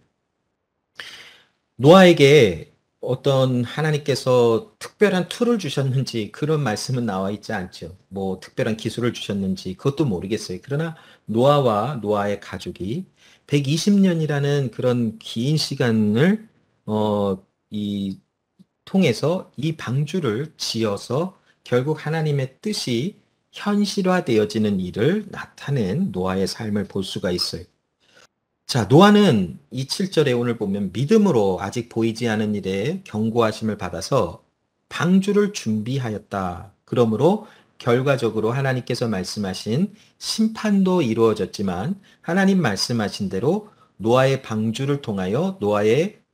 노아에게 어떤 하나님께서 특별한 툴을 주셨는지 그런 말씀은 나와 있지 않죠. 뭐 특별한 기술을 주셨는지 그것도 모르겠어요. 그러나 노아와 노아의 가족이 120년이라는 그런 긴 시간을 이 통해서 이 방주를 지어서 결국 하나님의 뜻이 현실화되어지는 일을 나타낸 노아의 삶을 볼 수가 있어요. 자, 노아는 이 7절에 오늘 보면 믿음으로 아직 보이지 않은 일에 경고하심을 받아서 방주를 준비하였다. 그러므로 결과적으로 하나님께서 말씀하신 심판도 이루어졌지만 하나님 말씀하신 대로 노아의 방주를 통하여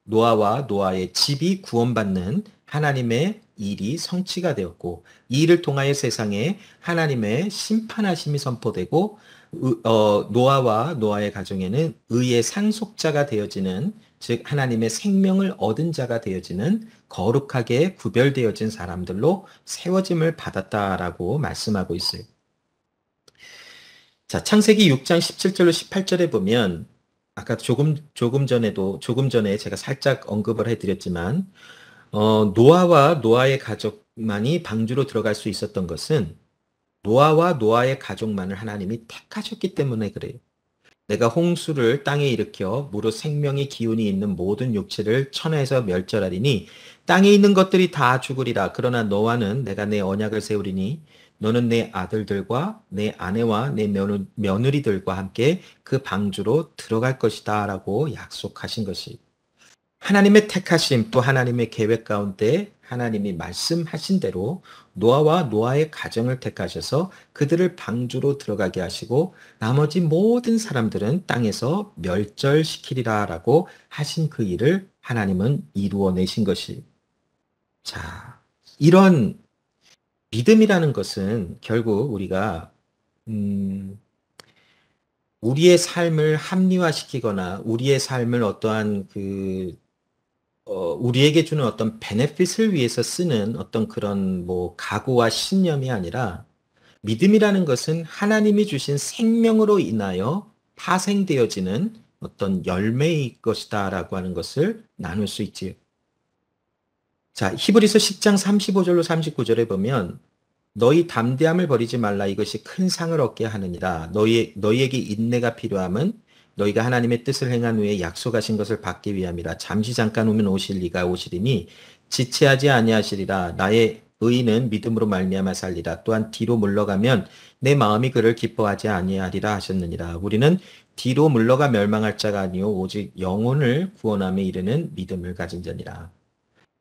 노아와 노아의 집이 구원받는 하나님의 일이 성취가 되었고, 이 일을 통하여 세상에 하나님의 심판하심이 선포되고, 노아와 노아의 가정에는 의의 상속자가 되어지는, 즉 하나님의 생명을 얻은 자가 되어지는 거룩하게 구별되어진 사람들로 세워짐을 받았다라고 말씀하고 있어요. 자, 창세기 6장 17절로 18절에 보면 아까 조금 전에 제가 살짝 언급을 해드렸지만, 노아와 노아의 가족만이 방주로 들어갈 수 있었던 것은 노아와 노아의 가족만을 하나님이 택하셨기 때문에 그래요. 내가 홍수를 땅에 일으켜 무릇 생명의 기운이 있는 모든 육체를 천하에서 멸절하리니 땅에 있는 것들이 다 죽으리라. 그러나 너와는 내가 내 언약을 세우리니 너는 내 아들들과 내 아내와 내 며느리들과 함께 그 방주로 들어갈 것이다 라고 약속하신 것이, 하나님의 택하심 또 하나님의 계획 가운데 하나님이 말씀하신 대로 노아와 노아의 가정을 택하셔서 그들을 방주로 들어가게 하시고 나머지 모든 사람들은 땅에서 멸절시키리라 라고 하신 그 일을 하나님은 이루어내신 것이. 자, 이런 믿음이라는 것은 결국 우리가 우리의 삶을 합리화시키거나 우리의 삶을 어떠한 우리에게 주는 어떤 베네핏을 위해서 쓰는 어떤 그런 각오와 신념이 아니라, 믿음이라는 것은 하나님이 주신 생명으로 인하여 파생되어지는 어떤 열매일 것이다라고 하는 것을 나눌 수 있지요. 자, 히브리서 10장 35절로 39절에 보면 너희 담대함을 버리지 말라. 이것이 큰 상을 얻게 하느니라. 너희에게 인내가 필요함은 너희가 하나님의 뜻을 행한 후에 약속하신 것을 받기 위함이라. 잠시 잠깐 오면 오실 리가 오시리니 지체하지 아니하시리라. 나의 의인은 믿음으로 말미암아 살리라. 또한 뒤로 물러가면 내 마음이 그를 기뻐하지 아니하리라 하셨느니라. 우리는 뒤로 물러가 멸망할 자가 아니요 오직 영혼을 구원함에 이르는 믿음을 가진 자니라.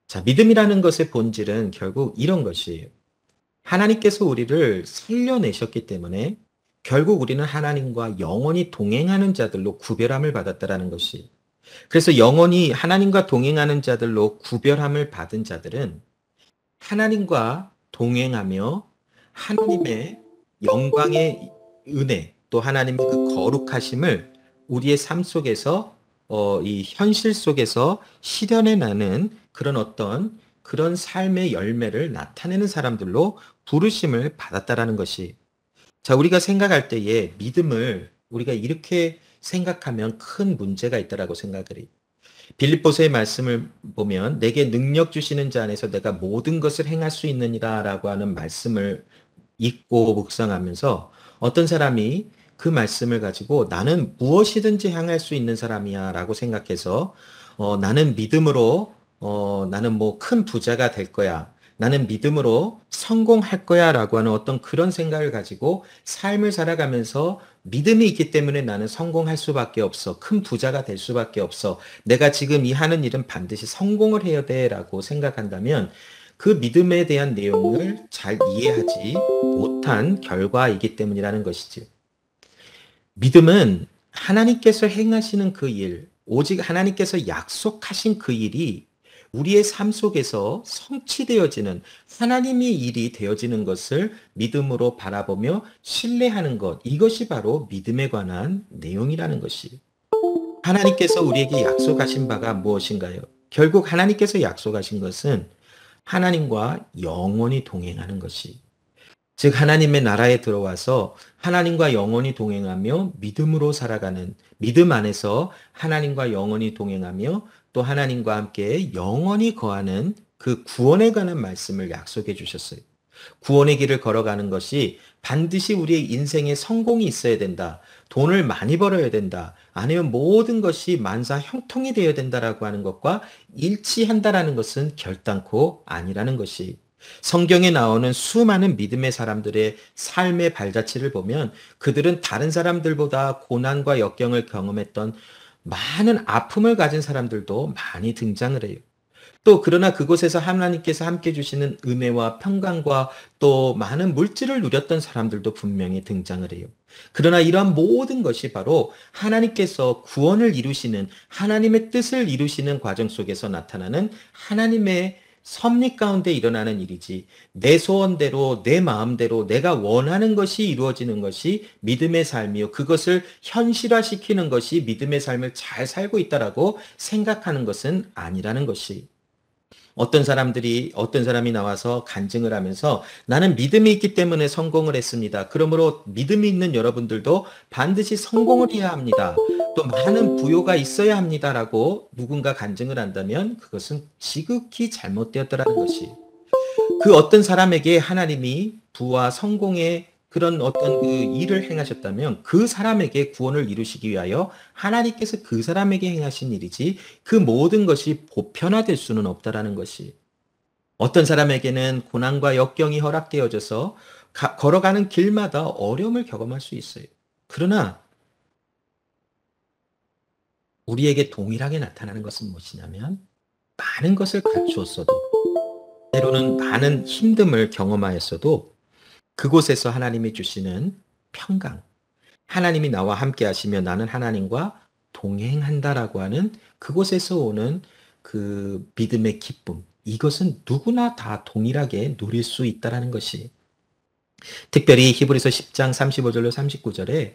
자, 믿음이라는 것의 본질은 결국 이런 것이에요. 하나님께서 우리를 살려내셨기 때문에 결국 우리는 하나님과 영원히 동행하는 자들로 구별함을 받았다라는 것이. 그래서 영원히 하나님과 동행하는 자들로 구별함을 받은 자들은 하나님과 동행하며 하나님의 영광의 은혜, 또 하나님의 그 거룩하심을 우리의 삶 속에서 이 현실 속에서 실현해내는 그런 삶의 열매를 나타내는 사람들로 부르심을 받았다라는 것이. 자, 우리가 생각할 때에 믿음을 우리가 이렇게 생각하면 큰 문제가 있다라고 생각을 해요. 빌립보서의 말씀을 보면 내게 능력 주시는 자 안에서 내가 모든 것을 행할 수 있느니라라고 하는 말씀을 읽고 묵상하면서 어떤 사람이 그 말씀을 가지고 나는 무엇이든지 향할 수 있는 사람이야라고 생각해서 나는 믿음으로 나는 큰 부자가 될 거야. 나는 믿음으로 성공할 거야 라고 하는 어떤 그런 생각을 가지고 삶을 살아가면서 믿음이 있기 때문에 나는 성공할 수밖에 없어. 큰 부자가 될 수밖에 없어. 내가 지금 이 하는 일은 반드시 성공을 해야 돼 라고 생각한다면 그 믿음에 대한 내용을 잘 이해하지 못한 결과이기 때문이라는 것이지. 믿음은 하나님께서 행하시는 그 일, 오직 하나님께서 약속하신 그 일이 우리의 삶 속에서 성취되어지는 하나님의 일이 되어지는 것을 믿음으로 바라보며 신뢰하는 것, 이것이 바로 믿음에 관한 내용이라는 것이. 하나님께서 우리에게 약속하신 바가 무엇인가요? 결국 하나님께서 약속하신 것은 하나님과 영원히 동행하는 것이. 즉 하나님의 나라에 들어와서 하나님과 영원히 동행하며 믿음으로 살아가는, 믿음 안에서 하나님과 영원히 동행하며 또 하나님과 함께 영원히 거하는 그 구원에 관한 말씀을 약속해 주셨어요. 구원의 길을 걸어가는 것이 반드시 우리의 인생에 성공이 있어야 된다. 돈을 많이 벌어야 된다. 아니면 모든 것이 만사 형통이 되어야 된다라고 하는 것과 일치한다라는 것은 결단코 아니라는 것이. 성경에 나오는 수많은 믿음의 사람들의 삶의 발자취를 보면 그들은 다른 사람들보다 고난과 역경을 경험했던 많은 아픔을 가진 사람들도 많이 등장을 해요. 또 그러나 그곳에서 하나님께서 함께 주시는 은혜와 평강과 또 많은 물질을 누렸던 사람들도 분명히 등장을 해요. 그러나 이러한 모든 것이 바로 하나님께서 구원을 이루시는 하나님의 뜻을 이루시는 과정 속에서 나타나는 하나님의 섭리 가운데 일어나는 일이지 내 소원대로 내 마음대로 내가 원하는 것이 이루어지는 것이 믿음의 삶이요. 그것을 현실화시키는 것이 믿음의 삶을 잘 살고 있다라고 생각하는 것은 아니라는 것이 어떤 사람이 나와서 간증을 하면서 나는 믿음이 있기 때문에 성공을 했습니다. 그러므로 믿음이 있는 여러분들도 반드시 성공을 해야 합니다. 또 많은 부요가 있어야 합니다라고 누군가 간증을 한다면 그것은 지극히 잘못되었더라는 것이 그 어떤 사람에게 하나님이 부와 성공의 그런 어떤 그 일을 행하셨다면 그 사람에게 구원을 이루시기 위하여 하나님께서 그 사람에게 행하신 일이지 그 모든 것이 보편화될 수는 없다라는 것이 어떤 사람에게는 고난과 역경이 허락되어져서 걸어가는 길마다 어려움을 경험할 수 있어요. 그러나 우리에게 동일하게 나타나는 것은 무엇이냐면 많은 것을 갖추었어도 때로는 많은 힘듦을 경험하였어도 그곳에서 하나님이 주시는 평강, 하나님이 나와 함께 하시며 나는 하나님과 동행한다라고 하는 그곳에서 오는 그 믿음의 기쁨, 이것은 누구나 다 동일하게 누릴 수 있다라는 것이 특별히 히브리서 10장 35절로 39절에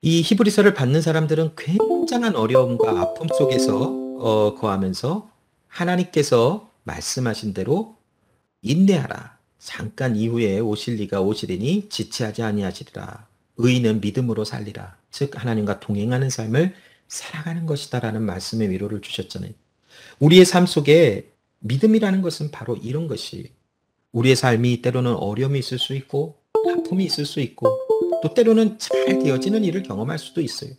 이 히브리서를 받는 사람들은 굉장한 어려움과 아픔 속에서 거하면서 하나님께서 말씀하신 대로 인내하라. 잠깐 이후에 오실 이가 오시리니 지체하지 아니하시리라. 의인은 믿음으로 살리라. 즉 하나님과 동행하는 삶을 살아가는 것이다라는 말씀의 위로를 주셨잖아요. 우리의 삶 속에 믿음이라는 것은 바로 이런 것이 우리의 삶이 때로는 어려움이 있을 수 있고 아픔이 있을 수 있고 또 때로는 잘 되어지는 일을 경험할 수도 있어요.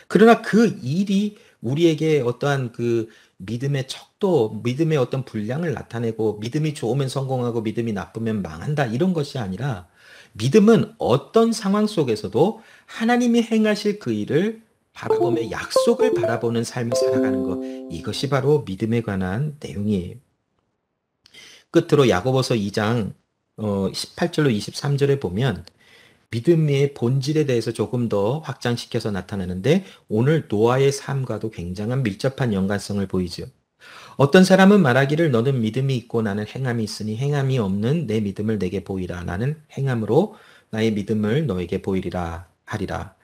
그러나 그 일이 우리에게 어떠한 그 믿음의 척도, 믿음의 어떤 분량을 나타내고 믿음이 좋으면 성공하고 믿음이 나쁘면 망한다 이런 것이 아니라 믿음은 어떤 상황 속에서도 하나님이 행하실 그 일을 바라보며 약속을 바라보는 삶을 살아가는 것 이것이 바로 믿음에 관한 내용이에요. 끝으로 야고보서 2장 18절로 23절에 보면 믿음의 본질에 대해서 조금 더 확장시켜서 나타나는데 오늘 노아의 삶과도 굉장한 밀접한 연관성을 보이죠. 어떤 사람은 말하기를 너는 믿음이 있고 나는 행함이 있으니 행함이 없는 내 믿음을 내게 보이라. 나는 행함으로 나의 믿음을 너에게 보이리라 하리라.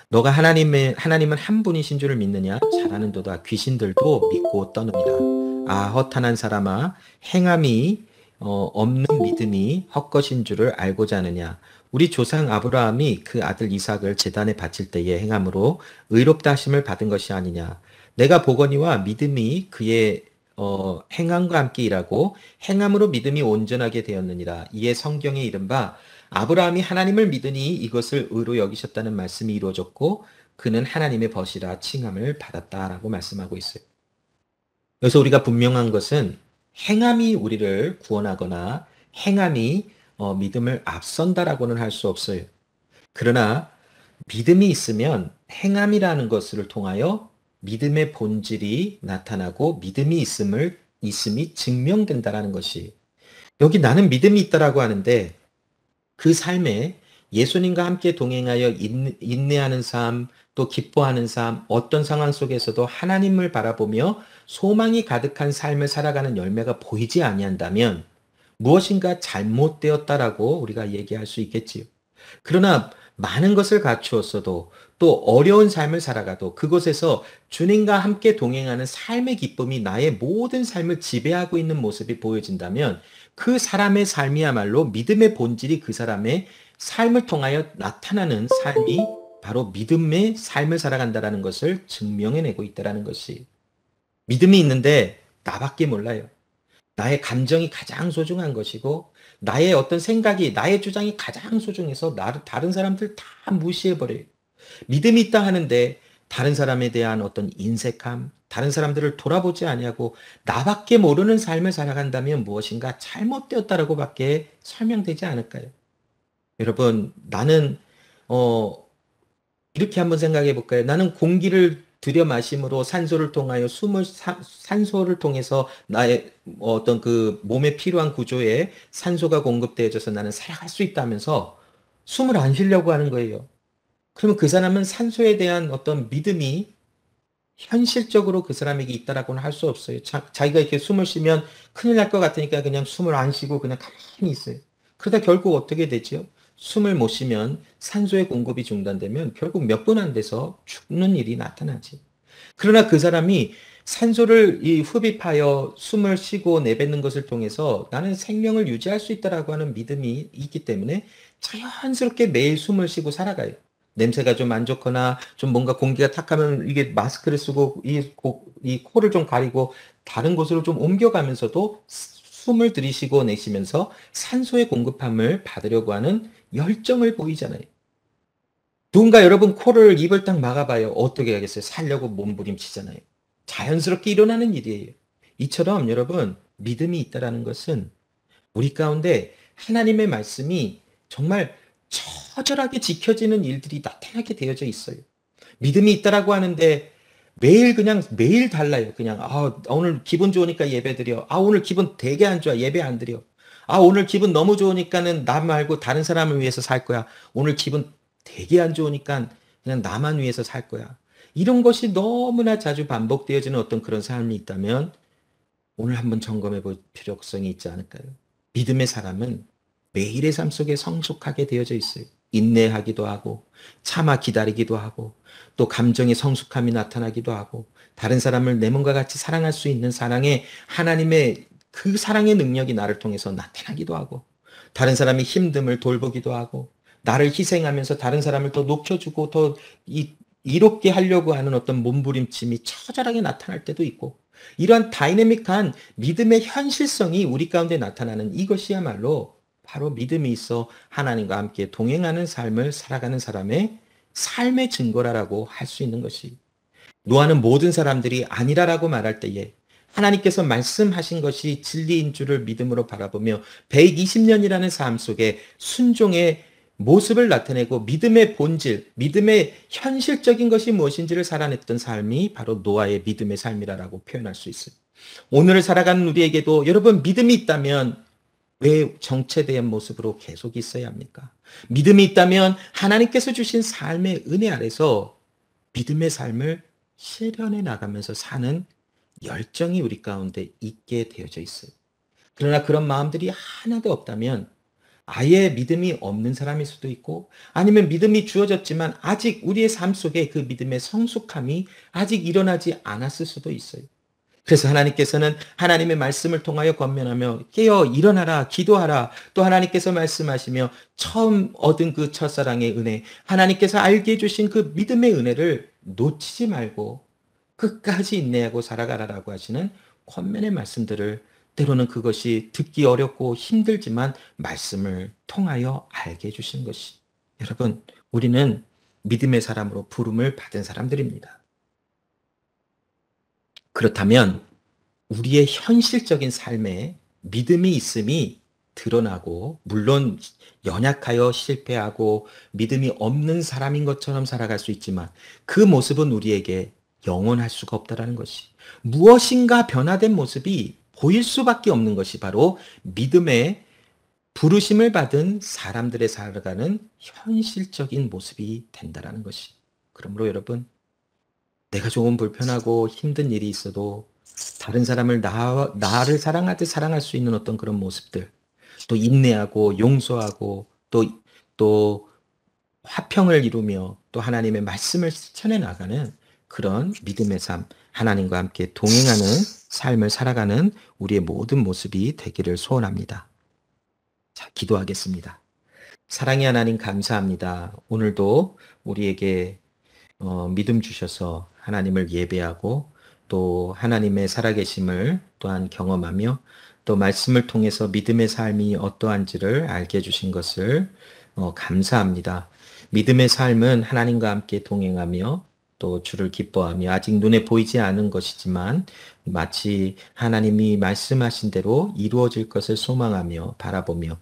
너가 하나님은 한 분이신 줄을 믿느냐? 잘하는도다. 귀신들도 믿고 떠느니라. 아 허탄한 사람아 행함이 없는 믿음이 헛것인 줄을 알고자 하느냐? 우리 조상 아브라함이 그 아들 이삭을 제단에 바칠 때에 행함으로 의롭다 하심을 받은 것이 아니냐. 내가 보거니와 믿음이 그의 행함과 함께 일하고 행함으로 믿음이 온전하게 되었느니라. 이에 성경에 이른바 아브라함이 하나님을 믿으니 이것을 의로 여기셨다는 말씀이 이루어졌고 그는 하나님의 벗이라 칭함을 받았다라고 말씀하고 있어요. 그래서 우리가 분명한 것은 행함이 우리를 구원하거나 행함이 믿음을 앞선다라고는 할 수 없어요. 그러나 믿음이 있으면 행함이라는 것을 통하여 믿음의 본질이 나타나고 믿음이 있음이 증명된다라는 것이 여기 나는 믿음이 있다라고 하는데 그 삶에 예수님과 함께 동행하여 인내하는 삶, 또 기뻐하는 삶, 어떤 상황 속에서도 하나님을 바라보며 소망이 가득한 삶을 살아가는 열매가 보이지 아니한다면 무엇인가 잘못되었다라고 우리가 얘기할 수 있겠지요. 그러나 많은 것을 갖추었어도 또 어려운 삶을 살아가도 그곳에서 주님과 함께 동행하는 삶의 기쁨이 나의 모든 삶을 지배하고 있는 모습이 보여진다면 그 사람의 삶이야말로 믿음의 본질이 그 사람의 삶을 통하여 나타나는 삶이 바로 믿음의 삶을 살아간다는 것을 증명해내고 있다는 것이 믿음이 있는데 나밖에 몰라요. 나의 감정이 가장 소중한 것이고 나의 어떤 생각이 나의 주장이 가장 소중해서 다른 사람들 다 무시해버려요. 믿음이 있다 하는데 다른 사람에 대한 어떤 인색함, 다른 사람들을 돌아보지 아니하고 나밖에 모르는 삶을 살아간다면 무엇인가 잘못되었다라고밖에 설명되지 않을까요? 여러분 나는 이렇게 한번 생각해 볼까요? 나는 공기를 들여 마심으로 산소를 통하여 산소를 통해서 나의 어떤 그 몸에 필요한 구조에 산소가 공급되어져서 나는 살아갈 수 있다면서 숨을 안 쉬려고 하는 거예요. 그러면 그 사람은 산소에 대한 어떤 믿음이 현실적으로 그 사람에게 있다라고는 할 수 없어요. 자기가 이렇게 숨을 쉬면 큰일 날 것 같으니까 그냥 숨을 안 쉬고 그냥 가만히 있어요. 그러다 결국 어떻게 되죠? 숨을 못 쉬면 산소의 공급이 중단되면 결국 몇 분 안 돼서 죽는 일이 나타나지. 그러나 그 사람이 산소를 흡입하여 숨을 쉬고 내뱉는 것을 통해서 나는 생명을 유지할 수 있다라고 하는 믿음이 있기 때문에 자연스럽게 매일 숨을 쉬고 살아가요. 냄새가 좀 안 좋거나 좀 뭔가 공기가 탁하면 이게 마스크를 쓰고 이 코를 좀 가리고 다른 곳으로 좀 옮겨가면서도 숨을 들이쉬고 내쉬면서 산소의 공급함을 받으려고 하는 열정을 보이잖아요. 누군가 여러분 코를 입을 딱 막아봐요. 어떻게 하겠어요? 살려고 몸부림치잖아요. 자연스럽게 일어나는 일이에요. 이처럼 여러분 믿음이 있다라는 것은 우리 가운데 하나님의 말씀이 정말 처절하게 지켜지는 일들이 나타나게 되어져 있어요. 믿음이 있다라고 하는데 매일 그냥 매일 달라요. 그냥 오늘 기분 좋으니까 예배 드려. 오늘 기분 되게 안 좋아. 예배 안 드려. 오늘 기분 너무 좋으니까는 나 말고 다른 사람을 위해서 살 거야. 오늘 기분 되게 안 좋으니까 그냥 나만 위해서 살 거야. 이런 것이 너무나 자주 반복되어지는 어떤 그런 삶이 있다면 오늘 한번 점검해 볼 필요성이 있지 않을까요? 믿음의 사람은 매일의 삶 속에 성숙하게 되어져 있어요. 인내하기도 하고, 참아 기다리기도 하고, 또 감정의 성숙함이 나타나기도 하고, 다른 사람을 내 몸과 같이 사랑할 수 있는 사랑의 하나님의 그 사랑의 능력이 나를 통해서 나타나기도 하고, 다른 사람이 힘듦을 돌보기도 하고, 나를 희생하면서 다른 사람을 더 높여주고 더 이롭게 하려고 하는 어떤 몸부림침이 처절하게 나타날 때도 있고, 이러한 다이내믹한 믿음의 현실성이 우리 가운데 나타나는 이것이야말로 바로 믿음이 있어 하나님과 함께 동행하는 삶을 살아가는 사람의 삶의 증거라고 할 수 있는 것이, 노아는 모든 사람들이 아니라라고 말할 때에 하나님께서 말씀하신 것이 진리인 줄을 믿음으로 바라보며 120년이라는 삶 속에 순종의 모습을 나타내고 믿음의 본질, 믿음의 현실적인 것이 무엇인지를 살아냈던 삶이 바로 노아의 믿음의 삶이라고 표현할 수 있어요. 오늘을 살아가는 우리에게도 여러분 믿음이 있다면 왜 정체된 모습으로 계속 있어야 합니까? 믿음이 있다면 하나님께서 주신 삶의 은혜 아래서 믿음의 삶을 실현해 나가면서 사는 열정이 우리 가운데 있게 되어져 있어요. 그러나 그런 마음들이 하나도 없다면 아예 믿음이 없는 사람일 수도 있고, 아니면 믿음이 주어졌지만 아직 우리의 삶 속에 그 믿음의 성숙함이 아직 일어나지 않았을 수도 있어요. 그래서 하나님께서는 하나님의 말씀을 통하여 권면하며 깨어 일어나라 기도하라, 또 하나님께서 말씀하시며 처음 얻은 그 첫사랑의 은혜, 하나님께서 알게 해주신 그 믿음의 은혜를 놓치지 말고 끝까지 인내하고 살아가라라고 하시는 권면의 말씀들을, 때로는 그것이 듣기 어렵고 힘들지만 말씀을 통하여 알게 해주신 것이, 여러분 우리는 믿음의 사람으로 부름을 받은 사람들입니다. 그렇다면 우리의 현실적인 삶에 믿음이 있음이 드러나고, 물론 연약하여 실패하고 믿음이 없는 사람인 것처럼 살아갈 수 있지만 그 모습은 우리에게 영원할 수가 없다라는 것이, 무엇인가 변화된 모습이 보일 수밖에 없는 것이 바로 믿음의 부르심을 받은 사람들의 살아가는 현실적인 모습이 된다라는 것이. 그러므로 여러분, 내가 조금 불편하고 힘든 일이 있어도 다른 사람을 나를 사랑하듯 사랑할 수 있는 어떤 그런 모습들, 또 인내하고 용서하고 또 화평을 이루며 또 하나님의 말씀을 실천해 나가는 그런 믿음의 삶, 하나님과 함께 동행하는 삶을 살아가는 우리의 모든 모습이 되기를 소원합니다. 자, 기도하겠습니다. 사랑의 하나님 감사합니다. 오늘도 우리에게 믿음 주셔서 하나님을 예배하고 또 하나님의 살아계심을 또한 경험하며 또 말씀을 통해서 믿음의 삶이 어떠한지를 알게 해주신 것을 감사합니다. 믿음의 삶은 하나님과 함께 동행하며 또 주를 기뻐하며 아직 눈에 보이지 않은 것이지만 마치 하나님이 말씀하신 대로 이루어질 것을 소망하며 바라보며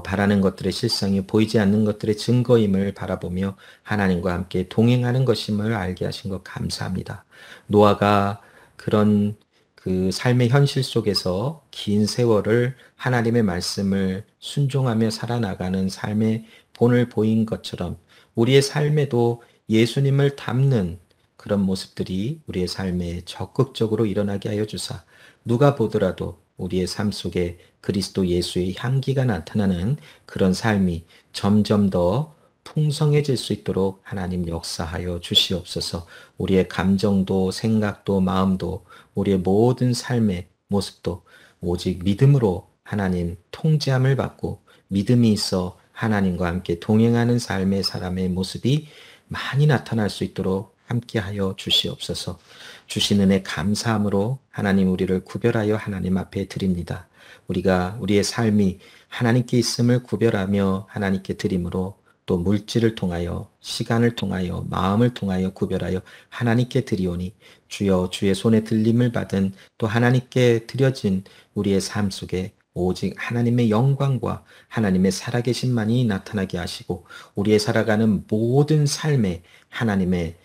바라는 것들의 실상이 보이지 않는 것들의 증거임을 바라보며 하나님과 함께 동행하는 것임을 알게 하신 것 감사합니다. 노아가 그런 그 삶의 현실 속에서 긴 세월을 하나님의 말씀을 순종하며 살아나가는 삶의 본을 보인 것처럼 우리의 삶에도 예수님을 닮는 그런 모습들이 우리의 삶에 적극적으로 일어나게 하여 주사 누가 보더라도 우리의 삶 속에 그리스도 예수의 향기가 나타나는 그런 삶이 점점 더 풍성해질 수 있도록 하나님 역사하여 주시옵소서. 우리의 감정도 생각도 마음도 우리의 모든 삶의 모습도 오직 믿음으로 하나님 통제함을 받고 믿음이 있어 하나님과 함께 동행하는 삶의 사람의 모습이 많이 나타날 수 있도록 함께하여 주시옵소서. 주신 은혜 감사함으로 하나님 우리를 구별하여 하나님 앞에 드립니다. 우리가 우리의 삶이 하나님께 있음을 구별하며 하나님께 드림으로 또 물질을 통하여 시간을 통하여 마음을 통하여 구별하여 하나님께 드리오니 주여 주의 손에 들림을 받은 또 하나님께 드려진 우리의 삶 속에 오직 하나님의 영광과 하나님의 살아계심만이 나타나게 하시고 우리의 살아가는 모든 삶에 하나님의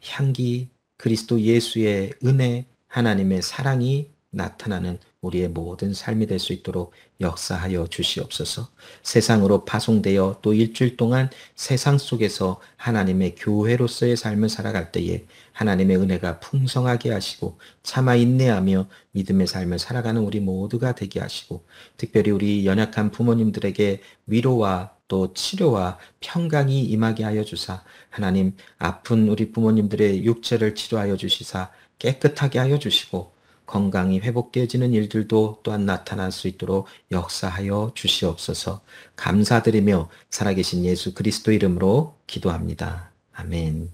향기, 그리스도 예수의 은혜, 하나님의 사랑이 나타나는 우리의 모든 삶이 될 수 있도록 역사하여 주시옵소서. 세상으로 파송되어 또 일주일 동안 세상 속에서 하나님의 교회로서의 삶을 살아갈 때에 하나님의 은혜가 풍성하게 하시고 참아 인내하며 믿음의 삶을 살아가는 우리 모두가 되게 하시고 특별히 우리 연약한 부모님들에게 위로와 또 치료와 평강이 임하게 하여 주사 하나님 아픈 우리 부모님들의 육체를 치료하여 주시사 깨끗하게 하여 주시고 건강이 회복되어지는 일들도 또한 나타날 수 있도록 역사하여 주시옵소서. 감사드리며 살아계신 예수 그리스도 이름으로 기도합니다. 아멘.